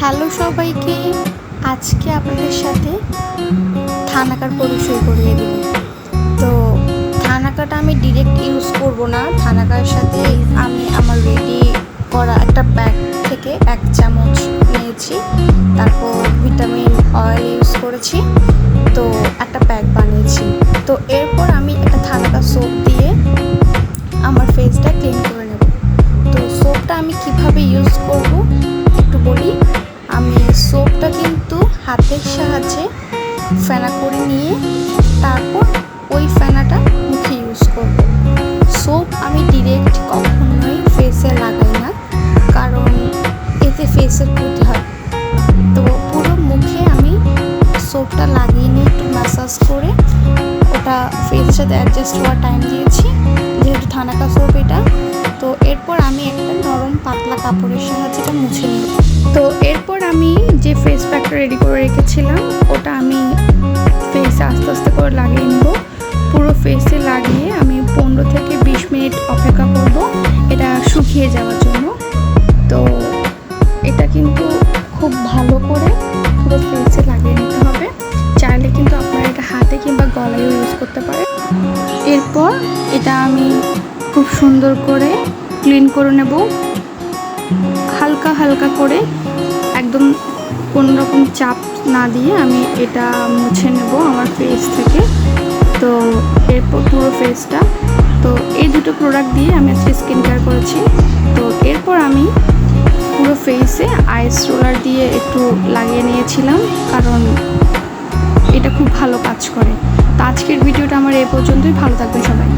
Hello সবাইকে, আজকে আপনাদের সাথে থানাকার পরিচয় করিয়ে দেব। তো থানাকাটা আমি ডিরেক্ট ইউজ করব না। থানাকার সাথে আমি আমার রেডি করা একটা প্যাক থেকে 1 চামচ নিয়েছি, তারপর ভিটামিন অয়েল ইউজ করেছি, তো একটা প্যাক বানিয়েছি। তো এরপর আমি একটা থানাকা সোপ দিয়ে আমার ফেসটা ক্লিন করে নেব। তো সোপটা আমি কিভাবে ইউজ করব একটু বলি। আমি সোপটা কিন্তু হাতের সাহায্যে ফেনা করে নিয়ে তারপর ওই ফেনাটা মুখে ইউজ করব। সোপ আমি ডিরেক্ট কখনোই ফেসে লাগাই না, কারণ এতে ফেসের ক্ষতি হয়। তো পুরো মুখে আমি সোপটা লাগিয়ে নিয়ে একটু ম্যাসাজ করে ওটা ফেসের সাথে অ্যাডজাস্ট হওয়ার টাইম দিয়েছি, যেহেতু থানাকা সোপ এটা। তো এরপর আমি একটা নরম পাতলা কাপড়ের সাহায্যে এটা মুছে নিই। তো এরপর আমি যে ফেস প্যাকটা রেডি করে রেখেছিলাম ওটা আমি ফেসে আস্তে আস্তে করে লাগিয়ে নেব। পুরো ফেসে লাগিয়ে আমি 15 থেকে 20 মিনিট অপেক্ষা করব এটা শুকিয়ে যাওয়ার জন্য। তো এটা কিন্তু খুব ভালো করে পুরো ফেসে লাগিয়ে নিতে হবে। চাইলে কিন্তু আপনারা এটা হাতে কিংবা গলায়ও ইউজ করতে পারেন। এরপর এটা আমি খুব সুন্দর করে ক্লিন করে নেব, হালকা হালকা করে, একদম কোনো রকম চাপ না দিয়ে আমি এটা মুছে নেব আমার ফেস থেকে। তো এরপর পুরো ফেসটা, তো এই দুটো প্রোডাক্ট দিয়ে আমি আজকে স্কিন কেয়ার করেছি। তো এরপর আমি পুরো ফেসে আইস রোলার দিয়ে একটু লাগিয়ে নিয়েছিলাম, কারণ এটা খুব ভালো কাজ করে। তো আজকের ভিডিওটা আমার এই পর্যন্তই। ভালো থাকবে সবাই।